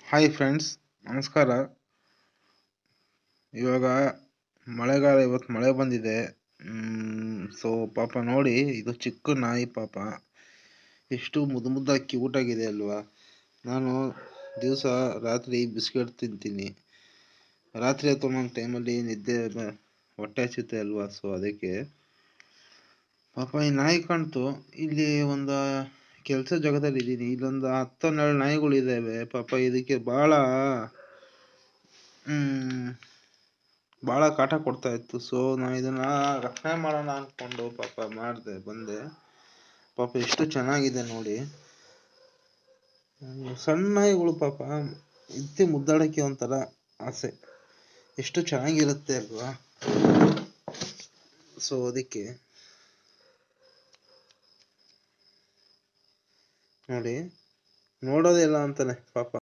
Hi friends, ನಮಸ್ಕಾರ. ಇವಾಗ ಮಳೆಗಾಲ, ಇವತ್ತು ಮಳೆ ಬಂದಿದೆ. ಸೊ ಪಾಪ ನೋಡಿ, ಇದು ಚಿಕ್ಕ ನಾಯಿ ಪಾಪ ಎಷ್ಟು ಮುದ್ದಾಗಿ ಕ್ಯೂಟ್ ಆಗಿದೆ ಅಲ್ವಾ. ನಾನು ದಿವಸ ರಾತ್ರಿ ಬಿಸ್ಕೆಟ್ ತಿಂತೀನಿ. ರಾತ್ರಿ ಹೊತ್ತು ಒಂದೊಂದು ಟೈಮಲ್ಲಿ ನಿದ್ದೆ ಹೊಟ್ಟೆ ಹಚ್ಚುತ್ತೆ ಅಲ್ವಾ. ಸೊ ಅದಕ್ಕೆ ಪಾಪ ಈ ನಾಯಿ ಕಾಣ್ತು. ಇಲ್ಲಿ ಒಂದು ಕೆಲಸ ಜಾಗದಲ್ಲಿ ಇದ್ದೀನಿ. ಇಲ್ಲೊಂದು 10-12 ನಾಯಿಗಳಿದ್ದಾವೆ. ಪಾಪ ಇದಕ್ಕೆ ಭಾಳ ಕಾಟ ಕೊಡ್ತಾ ಇತ್ತು. ಸೊ ನಾನು ಇದನ್ನ ರಕ್ಷಣೆ ಮಾಡೋಣ ಅಂದ್ಕೊಂಡು ಪಾಪ ಬಂದೆ. ಪಾಪ ಎಷ್ಟು ಚೆನ್ನಾಗಿದೆ ನೋಡಿ. ಸಣ್ಣ ನಾಯಿಗಳು ಪಾಪ ಮುದ್ದಾಡಕ್ಕೆ ಒಂಥರ ಆಸೆ, ಎಷ್ಟು ಚೆನ್ನಾಗಿರುತ್ತೆ ಅಲ್ವಾ. ಸೊ ಅದಕ್ಕೆ ನೋಡಿ, ನೋಡೋದಿಲ್ಲ ಅಂತಾನೆ ಪಾಪ.